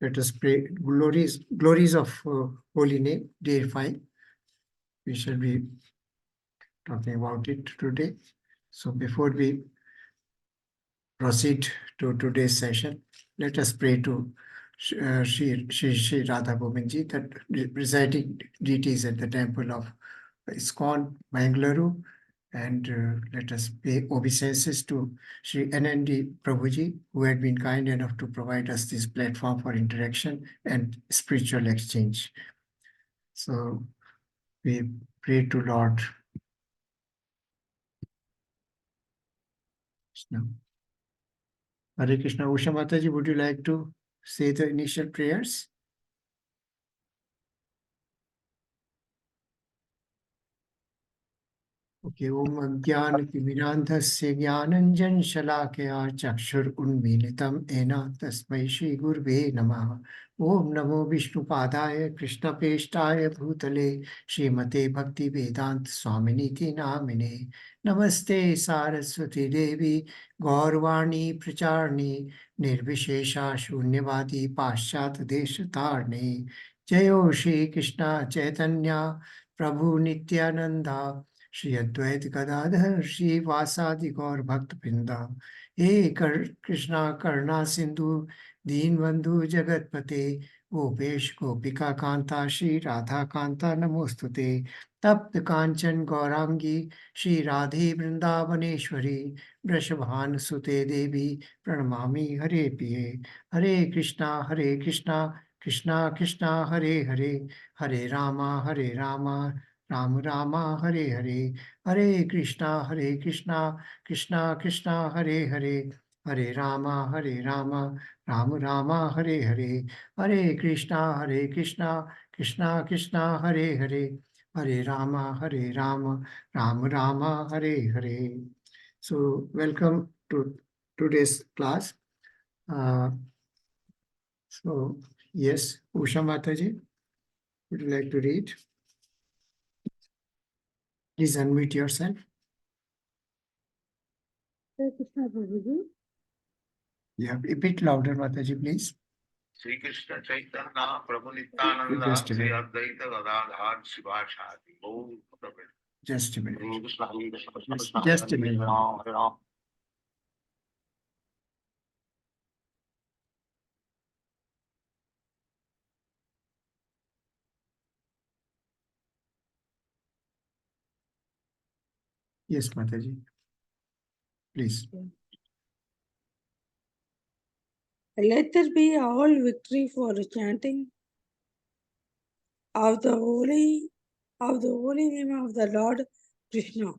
Let us pray. Glories of Holy Name, day 5. We shall be talking about it today. So before we proceed to today's session, let us pray to Shri Radha Govinji, that presiding deities at the temple of ISKCON, Mangalore, and let us pay obeisances to Shri NND Prabhuji, who had been kind enough to provide us this platform for interaction and spiritual exchange. So we pray to Lord Krishna. Hare Krishna. Usha Mataji, would you like to say the initial prayers? Okay. Om Agyan Timirandhasya Jnananjan Shalakaya Chakshur Unmilitam Ena Tasmai Shri Gurve Namaha. Om Namo Vishnu Padaya Krishna Peshtaya Bhutale Srimate Bhakti Vedant Swaminiti Namine. Namaste Saraswati Devi Gaurvani Pracharni Nirvishesha Shunyavadi Paschat Deshatarni. Jayo Shri Krishna Chaitanya Prabhu Nityananda Shri Advaita Gadadhar Shri Vasadi Gaur Bhakt Pinda. He Krishna Karna Sindhu Deen Bandhu Jagatpate Gopesh Gopika Kanta Shri Radha Kanta Namostute Tapt Kanchan Gaurangi Shri Radhe Vrindavaneshwari Vrishabhan Sute Devi Pranamami Hare Piye. Hare Krishna Krishna Krishna Hare Hare Hare Rama Ram Rama Hare Hare Hare Krishna Krishna Krishna Hare Hare Hare Rama Ram Rama Hare Hare Hare Krishna Krishna Krishna Hare Hare Hare Rama Ram Rama Hare Hare. So welcome to today's class. So yes, Usha Mataji, would you like to read? Please unmute yourself. Hare Krishna Prabhuji. Yeah, a bit louder, Mataji, please. Sri Krishna Chaitanya Prabhu Nityananda Sri Advaita Gadadhar Sivasadi. Just a minute. Krishna. Just a minute. Yes, Mataji. Please. Let there be all victory for the chanting of the holy name of the Lord Krishna,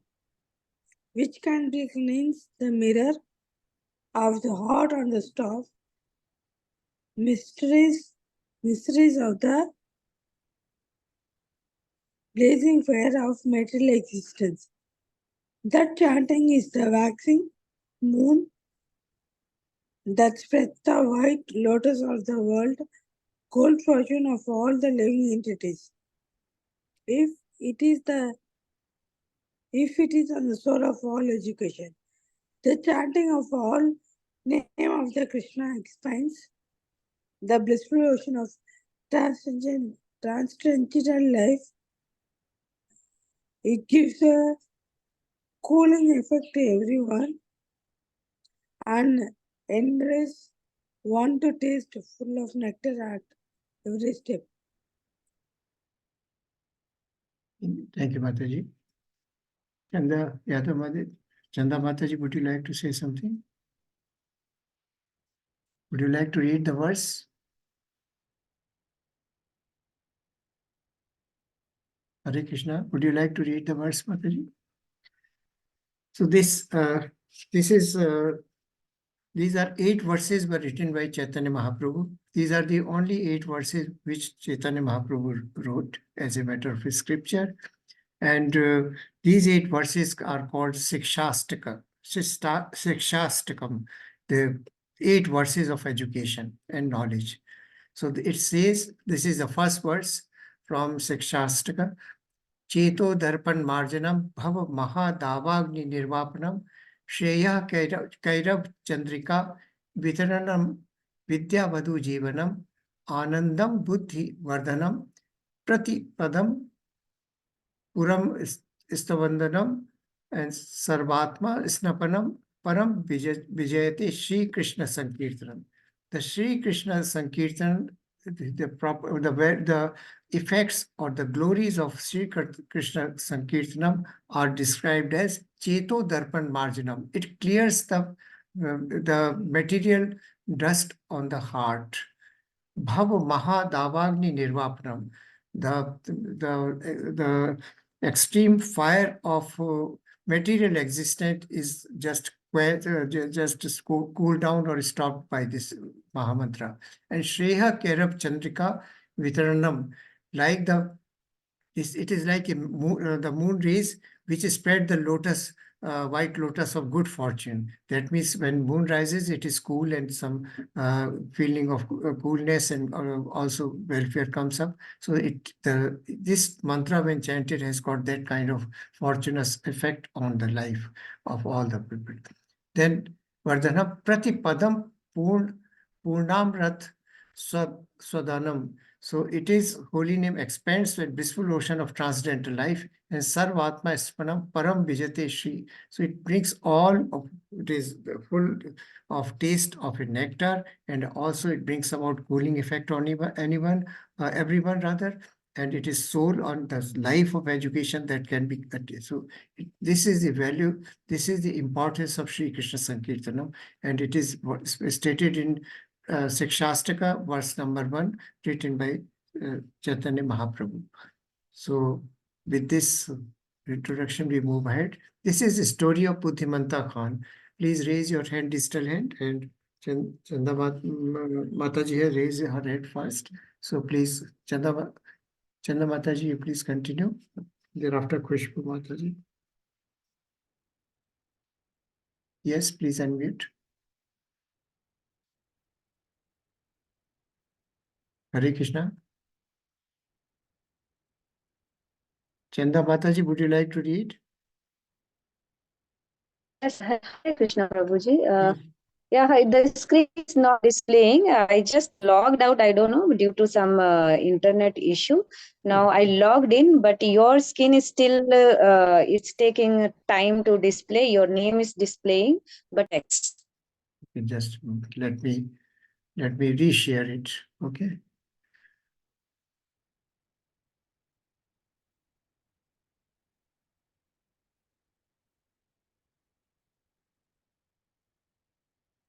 which can be cleanse the mirror of the heart and the staff, mysteries of the blazing fire of material existence. That chanting is the waxing moon that spreads the white lotus of the world, gold fortune of all the living entities. If it is on the soul of all education, the chanting of all name of the Krishna expands the blissful ocean of transcendental life. It gives a cooling effect to everyone and encourages one to taste full of nectar at every step. Thank you, Mataji. Chanda Mataji, would you like to say something? Would you like to read the verse? Hare Krishna, would you like to read the verse, Mataji? So these are 8 verses were written by Chaitanya Mahaprabhu. These are the only 8 verses which Chaitanya Mahaprabhu wrote as a matter of scripture. And these 8 verses are called Sikshastakam, the 8 verses of education and knowledge. So it says, this is the first verse from Sikshastaka. Cheto darpan marjanam bhav mahadavagni nirvapanam shreya kairav chandrika vitaranam vidyavadu jivanam Anandam Buddhi Vardhanam Pratipadam Puram Istavandanam and Sarvatma Snapanam Param Vijayate Sri Krishna Sankirtanam. The Sri Krishna Sankirtan, the effects or the glories of Sri Krishna Sankirtanam are described as Cheto Darpan Marjanam. It clears the material dust on the heart. Bhav Mahadavagni Nirvapanam, the extreme fire of material existence is just cool down or stopped by this Mahamantra. And Shreya Kerab Chandrika Vitaranam, like it is like the moon rays which spread the lotus, white lotus of good fortune. That means when moon rises, it is cool and some feeling of coolness and also welfare comes up. So this mantra when chanted has got that kind of fortuitous effect on the life of all the people. Then Vardhana Pratipadam Purnamrat Swadanam. So it is holy name expands the blissful ocean of transcendental life, and Sarvatma Spanam Param Vijate Shri. So it brings all of it is full of taste of a nectar, and also it brings about cooling effect on everyone rather, and it is soul on the life of education that can be. So this is the value, this is the importance of Sri Krishna Sankirtanam, and it is stated in Sikshastaka, verse number 1, written by Chaitanya Mahaprabhu. So with this introduction, we move ahead. This is the story of Buddhimanta Khan. Please raise your hand, digital hand, and Chanda Mataji has raised her hand first. So please, Chanda Mataji, you please continue. Thereafter, Khushbu Mataji. Yes, please unmute. Hare Krishna. Chanda Mataji, would you like to read? Yes, Hare Krishna Prabhuji. Yeah, the screen is not displaying. I just logged out, I don't know, due to some internet issue. Now I logged in, but your screen is still, it's taking time to display. Your name is displaying, but text. Just let me reshare it. Okay.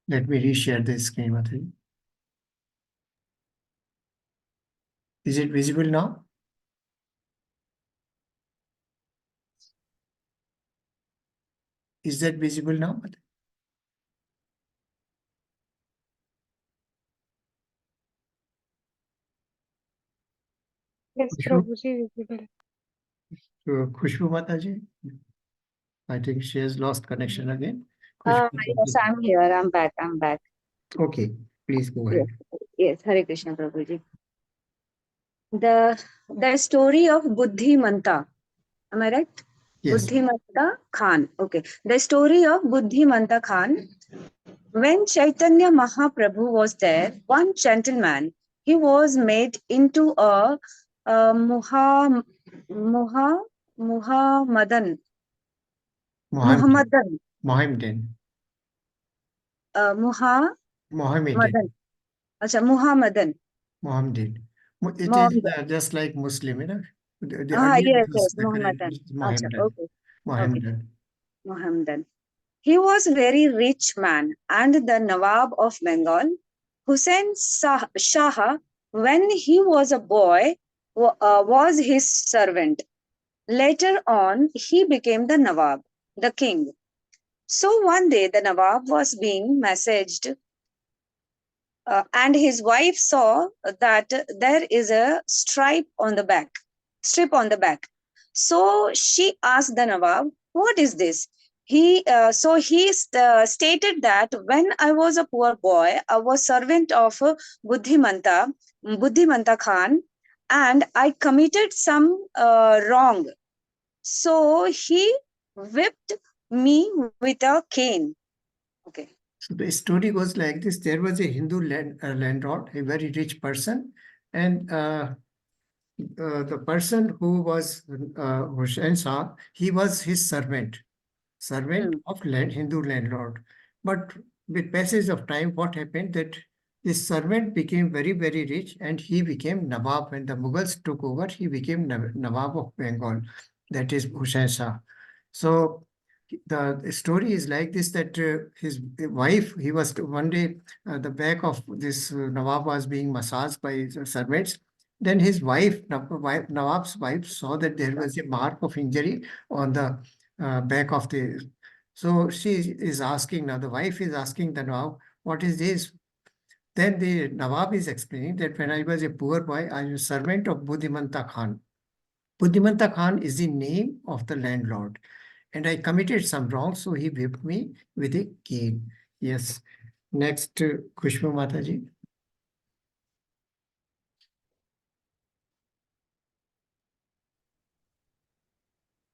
Let me reshare the screen, Mataji. Is it visible now? Is that visible now? Yes, Prabhuji, visible. Khushbu Mataji, I think she has lost connection again. Yes, I'm here. I'm back. Okay, please go ahead. Yes, Hare Krishna Prabhuji. The story of Buddhimanta. Am I right? Yes. Buddhimanta Khan. Okay. The story of Buddhimanta Khan. When Chaitanya Mahaprabhu was there, one gentleman, he was made into a Muhammadan. Mohammedan. Muhammadan. Mohammedan. Muhammadan. Acha, Muhammadan. Mohammedan. It Mohammedan. is just like Muslim, you know. Yes, Muhammadan. Acha, okay. Mohammedan. Muhammadan. He was a very rich man, and the Nawab of Bengal, Hussain Shah, when he was a boy, was his servant. Later on, he became the Nawab, the king. So one day, the Nawab was being messaged, and his wife saw that there is a strip on the back. So she asked the Nawab, "What is this?" He stated that when I was a poor boy, I was servant of Buddhimanta Khan, and I committed some wrong. So he whipped me with a cane. Okay. So the story goes like this. There was a Hindu landlord, a very rich person, and the person who was Hussain Shah, he was his servant of Hindu landlord. But with passage of time, what happened that this servant became very, very rich and he became Nawab. When the Mughals took over, he became Nawab of Bengal, that is Hussain Shah. So the story is like this, that his wife, he was one day, the back of this Nawab was being massaged by his servants. Then his Nawab's wife saw that there was a mark of injury on the back of the. So she is asking, now the wife is asking the Nawab, what is this? Then the Nawab is explaining that when I was a poor boy, I was a servant of Buddhimanta Khan. Buddhimanta Khan is the name of the landlord. And I committed some wrong, so he whipped me with a cane. Yes. Next, Kushma Mataji.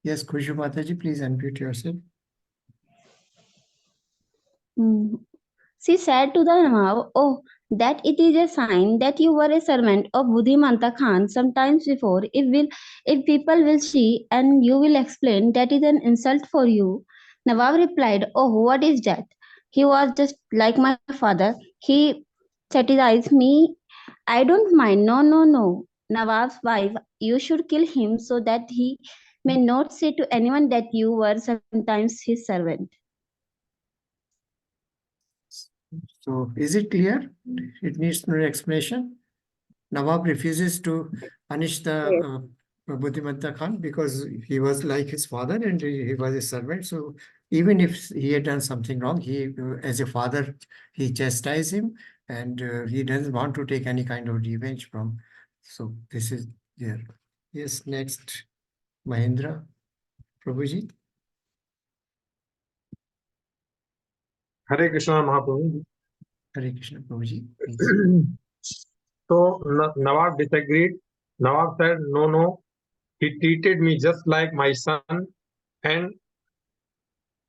Yes, Kushma Mataji, please unmute yourself. She said to the Nawab, "Oh, that it is a sign that you were a servant of Buddhimanta Khan sometimes before. If people will see and you will explain, that is an insult for you." Nawab replied, "Oh, what is that? He was just like my father. He chastised me. I don't mind. No, no, no. Nawab's wife, you should kill him so that he may not say to anyone that you were sometimes his servant." So is it clear? It needs no explanation. Nawab refuses to punish the Buddhimanta Khan because he was like his father and he was a servant. So even if he had done something wrong, he, as a father, he chastised him and he doesn't want to take any kind of revenge from. So this is there. Yes, next, Mahendra, Prabhuji. Hare Krishna Mahaprabhu. Hare Krishna, Prabhuji. Please. So Nawab disagreed. Nawab said, no, no, he treated me just like my son and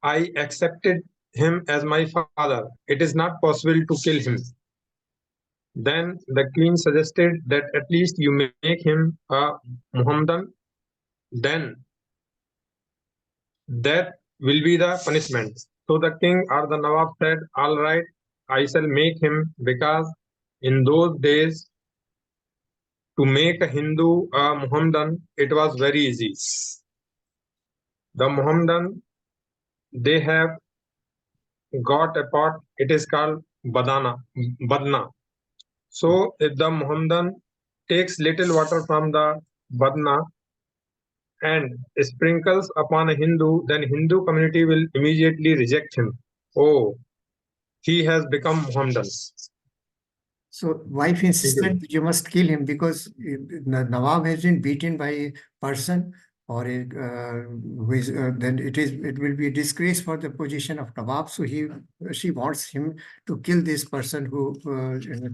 I accepted him as my father. It is not possible to kill him. Then the queen suggested that at least you make him a Muhammadan. Then that will be the punishment. So the king or the Nawab said, all right, I shall make him, because in those days to make a Hindu a Muhammadan, it was very easy. The Muhammadan, they have got a pot, it is called badna. So if the Muhammadan takes little water from the badna and sprinkles upon a Hindu, then Hindu community will immediately reject him. Oh, he has become Muhammadan. So wife insisted you must kill him because Nawab has been beaten by a person or a who is then it will be a disgrace for the position of Nawab. So she wants him to kill this person who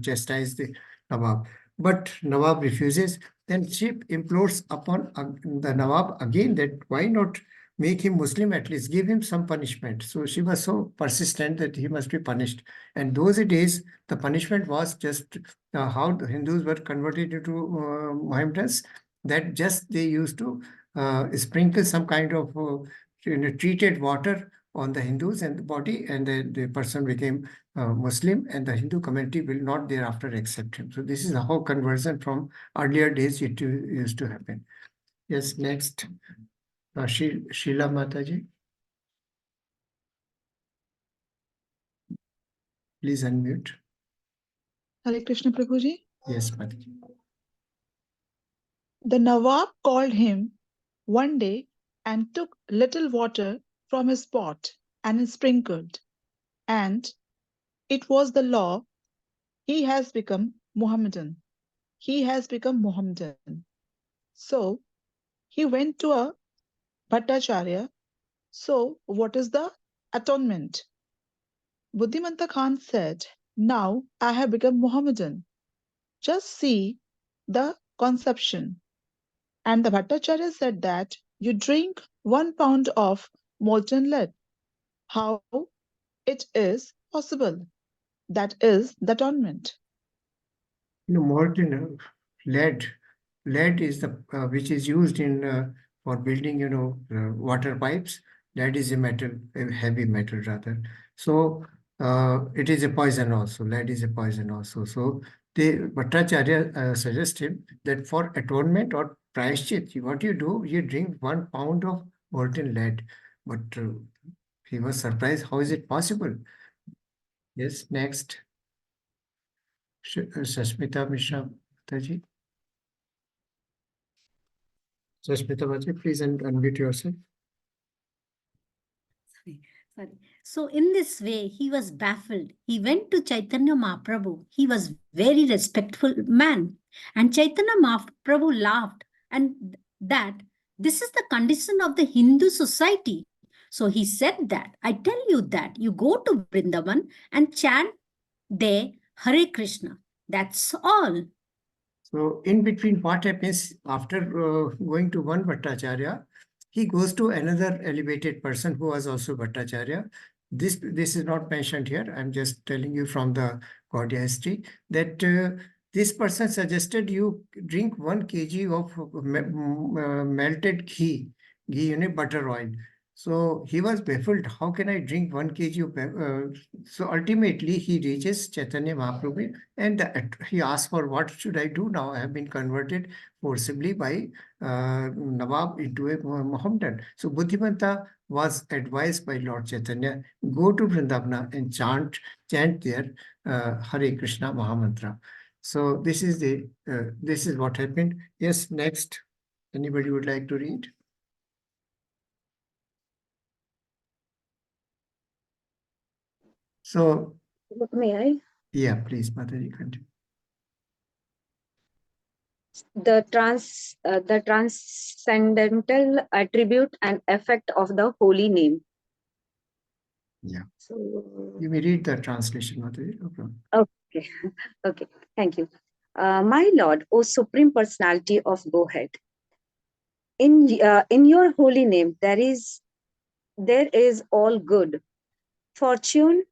chastised the Nawab. But Nawab refuses. Then she implores upon the Nawab again that why not make him Muslim, at least give him some punishment. So she was so persistent that he must be punished. And those days, the punishment was just how the Hindus were converted into Mohammedans, that just they used to sprinkle some kind of treated water on the Hindus and the body, and the person became Muslim, and the Hindu community will not thereafter accept him. So this is how conversion from earlier days it used to happen. Yes, next, Sheila Mataji. Please unmute. Hare Krishna Prabhuji. Yes, Mataji. The Nawab called him one day and took little water from his pot and sprinkled, and it was the law. He has become Muhammadan. He has become Muhammadan. So he went to a Bhattacharya. So what is the atonement? Buddhimanta Khan said, now I have become Muhammadan. Just see the conception. And the Bhattacharya said that you drink 1 pound of molten lead. How it is possible. That is the atonement. Molten lead. Lead is the which is used in for building, water pipes. Lead is a metal, a heavy metal rather. So it is a poison also. Lead is a poison also. So the Bhattacharya suggested that for atonement or prayashchit, what you do, you drink 1 pound of molten lead. But he was surprised. How is it possible? Yes, next. Sashmita Mishra Mataji. Sashmita Mataji, please unmute yourself. Sorry. So in this way, he was baffled. He went to Chaitanya Mahaprabhu. He was very respectful man. And Chaitanya Mahaprabhu laughed and that this is the condition of the Hindu society. So he said that, I tell you that you go to Vrindavan and chant there Hare Krishna. That's all. So in between, what happens after going to one Bhattacharya, he goes to another elevated person who was also Bhattacharya. This is not mentioned here. I'm just telling you from the Gaudiya history that this person suggested you drink 1 kg of melted ghee, butter oil. So he was baffled. How can I drink 1 kg of so ultimately he reaches Chaitanya Mahaprabhu and he asks for what should I do now? I have been converted forcibly by Nawab into a Mohammedan. So Buddhimanta was advised by Lord Chaitanya, go to Vrindavana and chant there Hare Krishna Mahamantra. So this is what happened. Yes, next. Anybody would like to read? So, May I? yeah, please, Mataji, continue. The transcendental attribute and effect of the holy name. Yeah. So, You may read the translation, Mataji. No problem. okay, okay, thank you. My Lord, O Supreme Personality of Godhead, in your holy name there is all good, fortune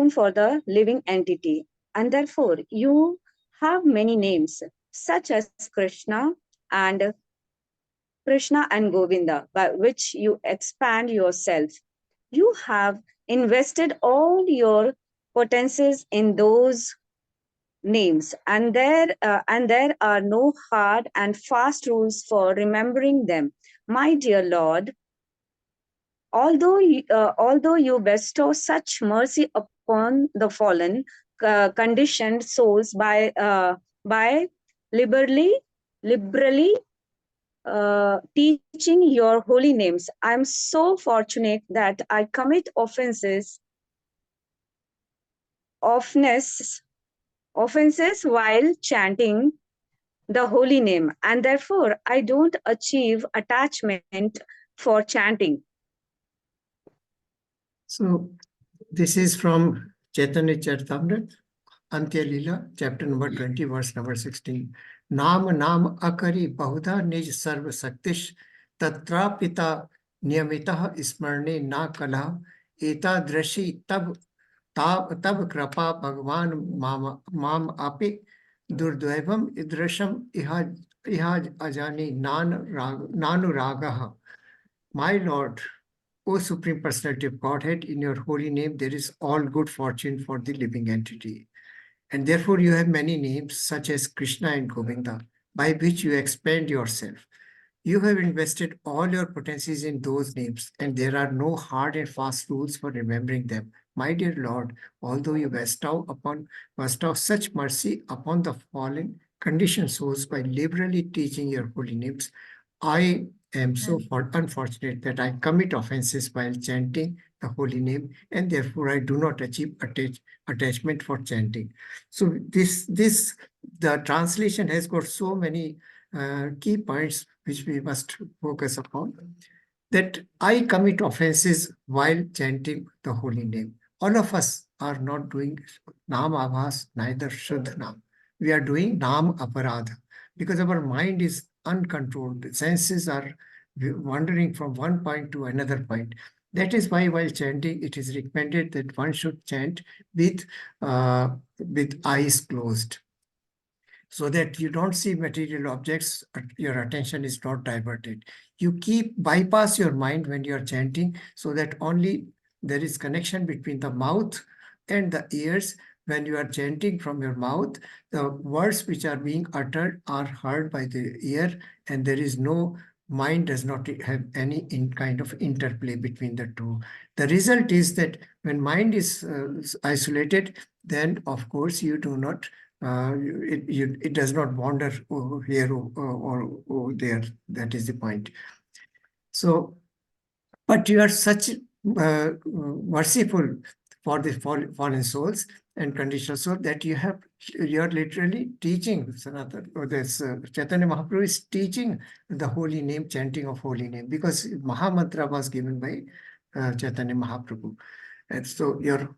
for the living entity, and therefore you have many names such as and Krishna and Govinda, by which you expand yourself. You have invested all your potencies in those names, and there are no hard and fast rules for remembering them. My dear Lord, although you bestow such mercy upon the fallen, conditioned souls by liberally teaching your holy names, I am so fortunate that I commit offenses while chanting the holy name, and therefore I don't achieve attachment for chanting. So this is from Chaitanya Charitamrita, Antya Lila, chapter number 20, verse number 16. Nam akari bahuda nij sarva saktish tatra pita niyamita smarne na kala eta drashi tab krapa bhagwan mam api durdaivam idrasham ihaj ajani nanu ragaha. My Lord, O Supreme Personality of Godhead, in your holy name there is all good fortune for the living entity. And therefore you have many names such as Krishna and Govinda, by which you expand yourself. You have invested all your potencies in those names, and there are no hard and fast rules for remembering them. My dear Lord, although you bestow such mercy upon the fallen conditioned souls by liberally teaching your holy names, I am so unfortunate that I commit offenses while chanting the holy name, and therefore I do not achieve attachment for chanting. So the translation has got so many key points which we must focus upon. That I commit offenses while chanting the holy name. All of us are not doing Nam Abhas, neither Shuddha Nam. We are doing Nam Aparadha because our mind is uncontrolled. The senses are wandering from one point to another point. That is why while chanting, it is recommended that one should chant with eyes closed, so that you don't see material objects, your attention is not diverted. You bypass your mind when you are chanting, so that only there is connection between the mouth and the ears. When you are chanting from your mouth, the words which are being uttered are heard by the ear, and there is no mind does not have any kind of interplay between the two. The result is that when mind is isolated, then of course you do not it does not wander over here or over there. That is the point. So, but you are such merciful for the fallen souls and conditional soul that you are literally teaching Sanatana, or this Chaitanya Mahaprabhu is teaching the holy name, chanting of holy name, because Mahamantra was given by Chaitanya Mahaprabhu. And so your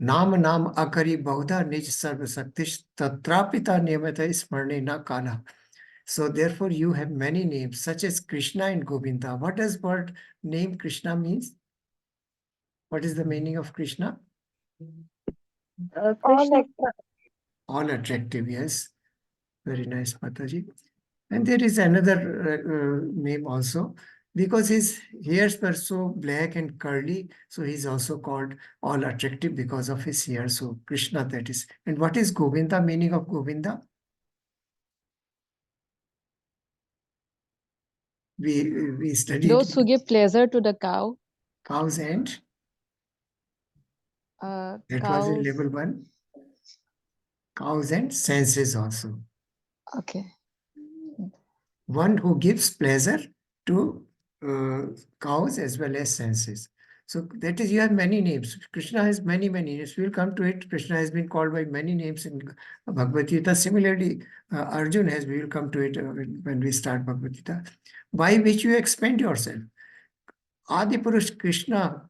नाम नाम akari बहुधा निज सर्व शक्तिश तत्रापिता नियमित स्मरणे na kala. So therefore you have many names such as Krishna and Govinda. What does word name Krishna means? What is the meaning of Krishna? Krishna. All attractive, yes. Very nice, Mataji. And there is another name also, because his hairs were so black and curly, so he's also called all attractive because of his hair. So Krishna, that is. And what is Govinda, meaning of Govinda? We studied Those who give pleasure to the cows, and that was in cows. level 1. Cows and senses also. Okay. One who gives pleasure to cows as well as senses. So that is, you have many names. Krishna has many names. We'll come to it. Krishna has been called by many names in Bhagavad Gita. Similarly, Arjun has, we will come to it when we start Bhagavad Gita. By which you expend yourself. Adipurush Krishna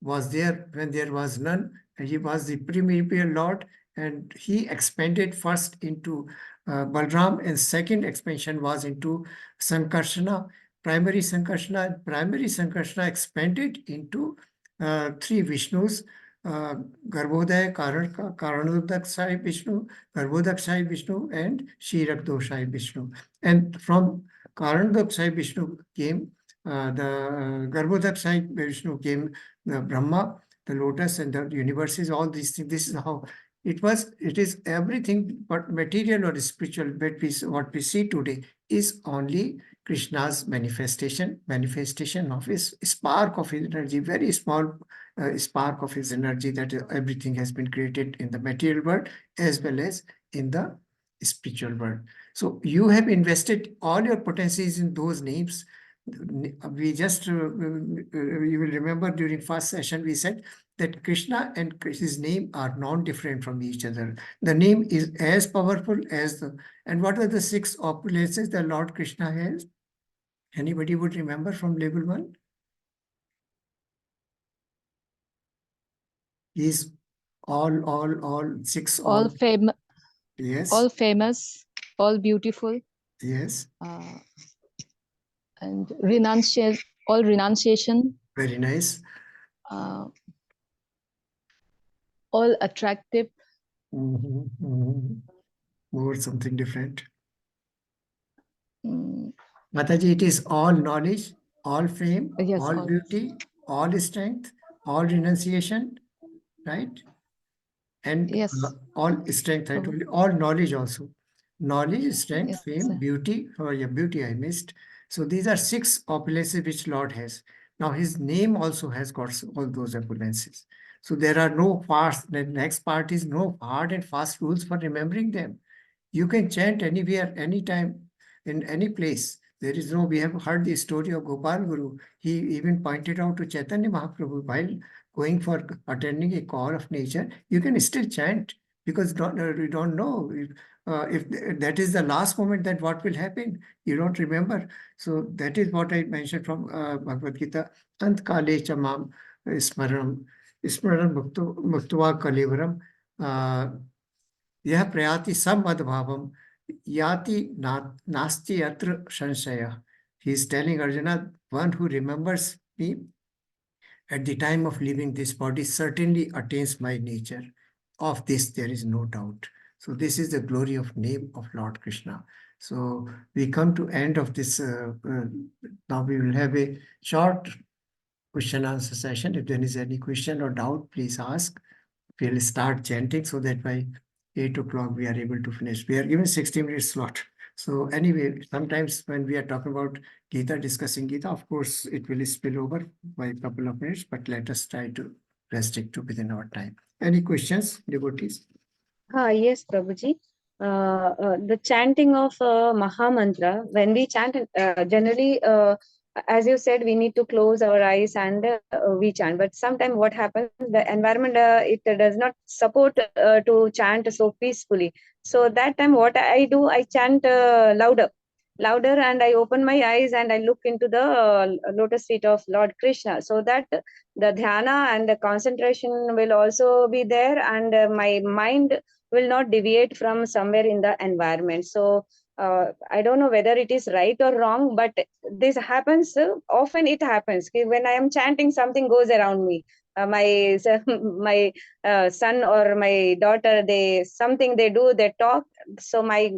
was there when there was none. He was the primordial Lord, and he expanded first into Balram, and second expansion was into Sankarsana, primary Sankarsana expanded into 3 Vishnus, Garbhodaya, Karanodakshai Vishnu, Garbhodakshai Vishnu, and Shirakdoshai Vishnu. And from Karanodakshai Vishnu came the Garbhodakshai Vishnu came the Brahma, the lotus, and the universes, all these things. This is how it was. It is everything but material or spiritual. But what we see today is only Krishna's manifestation of his spark of his energy, very small spark of his energy, that everything has been created in the material world as well as in the spiritual world. So you have invested all your potencies in those names. We just, you will remember during first session, we said that Krishna and his name are non-different from each other. The name is as powerful as the, and what are the 6 opulences the Lord Krishna has? Anybody would remember from level 1? He's all 6. All famous. Yes. All famous. All beautiful. Yes. And all renunciation. Very nice. All attractive. More something different. Mm. Mataji, it is all knowledge, all fame, Yes, all beauty, all strength, all renunciation, right? And yes. all strength, I told you, all knowledge also. Knowledge, strength, Yes, fame, sir. beauty. Oh, yeah, beauty I missed. So these are 6 opulences which Lord has. Now his name also has got all those opulences. So there are no fast. The next part is no hard and fast rules for remembering them. You can chant anywhere, anytime, in any place. There is no, we have heard the story of Gopal Guru. He even pointed out to Chaitanya Mahaprabhu while going for attending a call of nature, you can still chant, because you don't know if that is the last moment, that what will happen. You don't remember. So that is what I mentioned from Bhagavad Gita. Ant kale chamam smaranam muktva kalivaram यह प्रयाति समद्भावम याति नास्ति अत्र संशय. He's telling Arjuna, one who remembers me at the time of leaving this body certainly attains my nature. Of this, there is no doubt. So this is the glory of name of Lord Krishna. So we come to end of this. Now we will have a short question answer session. If there is any question or doubt, please ask. We'll start chanting so that by 8 o'clock we are able to finish. We are given 60 minutes slot. So anyway, sometimes when we are talking about Gita, discussing Gita, of course, it will spill over by a couple of minutes, but let us try to restrict to within our time. Any questions, devotees? Yes, Prabhuji. The chanting of Maha Mantra, when we chant, generally, as you said, we need to close our eyes and we chant. But sometimes what happens, the environment, it does not support to chant so peacefully. So that time what I do, I chant louder, and I open my eyes and I look into the lotus feet of Lord Krishna, so that the dhyana and the concentration will also be there, and my mind will not deviate from somewhere in the environment. So I don't know whether it is right or wrong, but this happens often. It happens when I am chanting, something goes around me. My my son or my daughter, they do, they talk, so my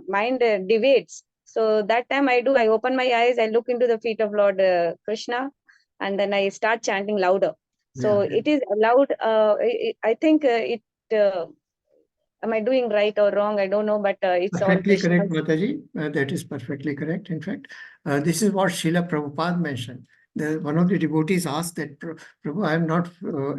mind deviates. So that time I open my eyes, I look into the feet of Lord Krishna, and then I start chanting louder. So Yeah. it is allowed. I think am I doing right or wrong? I don't know, but it's all Perfectly Krishna. correct, Mataji. That is perfectly correct. In fact, this is what Srila Prabhupada mentioned. One of the devotees asked that, Prabhu, I am not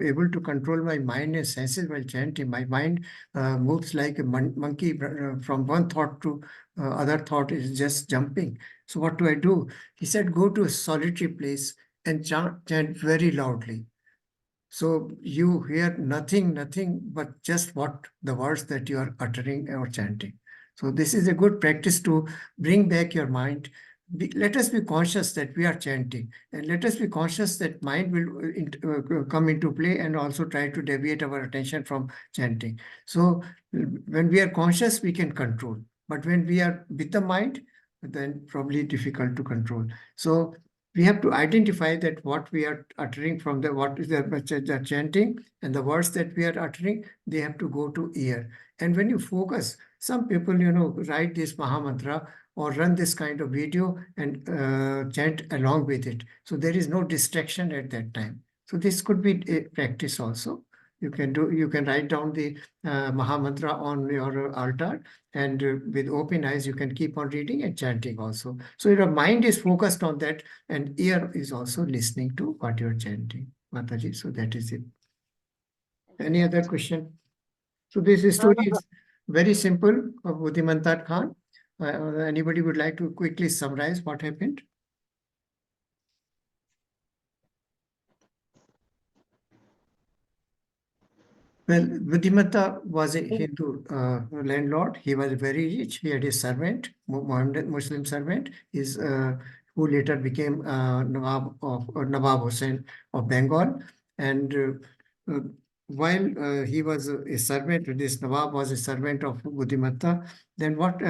able to control my mind and senses while chanting. My mind moves like a monkey from one thought to other thought is just jumping. So what do I do? He said, go to a solitary place and chant very loudly. So you hear nothing but just what the words that you are uttering or chanting. So this is a good practice to bring back your mind. Let us be conscious that we are chanting, and let us be conscious that mind will come into play and also try to deviate our attention from chanting. So when we are conscious, we can control. But when we are with the mind, then probably difficult to control. So we have to identify that what we are uttering from what is the chanting, and the words that we are uttering, they have to go to ear. And when you focus, some people, write this Maha Mantra or run this kind of video and chant along with it. So there is no distraction at that time. So this could be a practice also. You can write down the Maha Mantra on your altar, and with open eyes, you can keep on reading and chanting also. So your mind is focused on that, and ear is also listening to what you're chanting, Mataji. So that is it. Any other question? So this story is very simple of Buddhimantar Khan. Anybody would like to quickly summarize what happened? Well, Buddhimata was a Hindu landlord. He was very rich. He had a servant, Mohammedan Muslim servant, who later became Nawab Hussain of Bengal. And while he was a servant, this Nawab was a servant of Buddhimata. Then what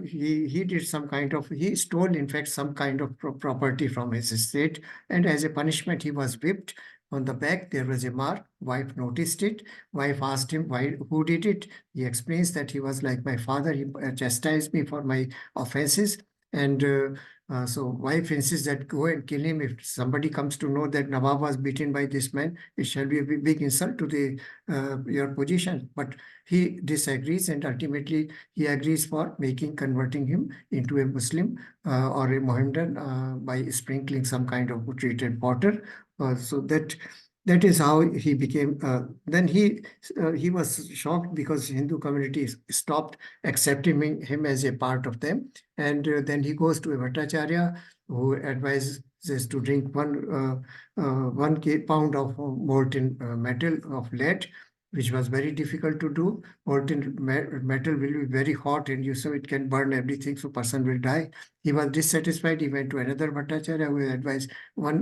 he did he stole, in fact, some kind of property from his estate. And as a punishment, he was whipped. On the back, there was a mark. Wife noticed it. Wife asked him, who did it? He explains that he was like my father. He chastised me for my offenses. And so wife insists that go and kill him. If somebody comes to know that Nawab was beaten by this man, it shall be a big insult to your position. But he disagrees, and ultimately he agrees for converting him into a Muslim or a Mohammedan by sprinkling some kind of treated water. So that is how he became. Then he was shocked because Hindu communities stopped accepting him as a part of them, and then he goes to a Bhattacharya, who advises to drink one pound of molten metal of lead, which was very difficult to do. Molten metal will be very hot, and so it can burn everything, so person will die. He was dissatisfied. He went to another Bhattacharya, who advised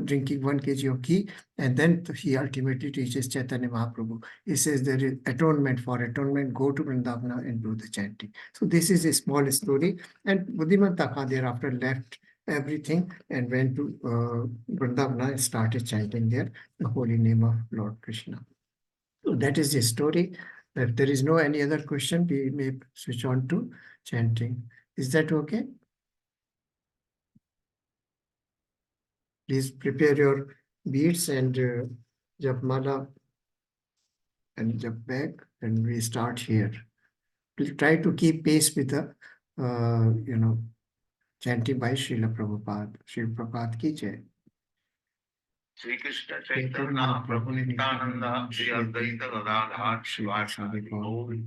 drinking 1 kg of ghee, and then he ultimately teaches Chaitanya Mahaprabhu. He says there is atonement. For atonement, go to Vrindavana and do the chanting. So this is a small story. And Buddhimanta Khan thereafter left everything and went to Vrindavana and started chanting there the holy name of Lord Krishna. So that is the story. If there is no any other question, we may switch on to chanting. Is that okay? Please prepare your beads and japmala and jap bag, and we start here. We'll try to keep pace with the, chanting by Srila Prabhupada. Srila Prabhupada ki jai. Sri Krishna Chaitanya Prabhu Nityananda Sri Advaita Gadadhar Shivasari Gauri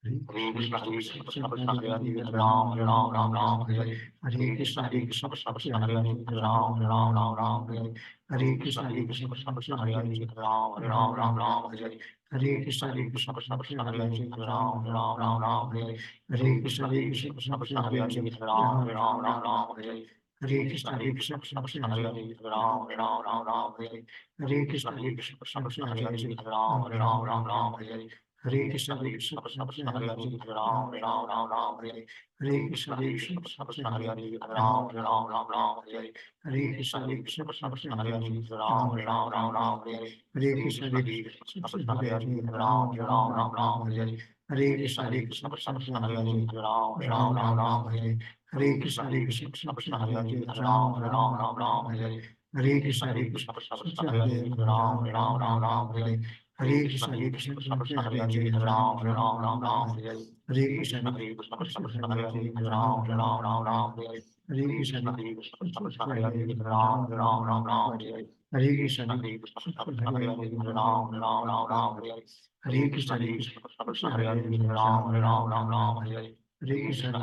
Hare Krishna Krishna Krishna Hare Hare Ram Ram Ram Ram Hare Hare Krishna Krishna Krishna Hare Hare Ram Ram Ram Ram Hare Hare Krishna Krishna Krishna Hare Hare Ram Ram Ram Ram Hare Hare Krishna Krishna Krishna Hare Hare Ram Ram Ram Ram Hare Hare Krishna Krishna Krishna Hare Hare Ram Ram Ram Ram Hare Hare Krishna Krishna Krishna Hare Hare Ram Ram Ram Ram Hare Hare Krishna Krishna Krishna Hare Hare Ram Ram Ram Ram Hare Hare Krishna Krishna Krishna Hare Hare Ram Ram Ram Ram Hare Hare Krishna Krishna Krishna Hare Hare Ram Ram Ram Ram Hare Hare Krishna Krishna Krishna Hare Hare Ram Ram Ram Ram Hare Hare Krishna Krishna Krishna Hare Hare Ram Ram Ram Ram Hare Hare Krishna Krishna Krishna Hare Hare Ram Ram Ram Ram Hare Hare Krishna Krishna Krishna Hare Hare Ram Ram Ram Ram Hare Hare Krishna Krishna Krishna Hare Hare Ram Ram Ram Ram Hare Hare Krishna Krishna Krishna Hare Hare Ram Ram Ram Ram Hare Hare Krishna Krishna Krishna Hare Hare Ram Ram Ram Ram Hare Hare Krishna Krishna Krishna Hare Hare Ram Ram Ram Ram Hare Hare Krishna Krishna Krishna Hare Hare Ram Ram Ram Ram Hare Hare Krishna Krishna Krishna Hare Hare Ram Ram Ram Ram Hare Hare Krishna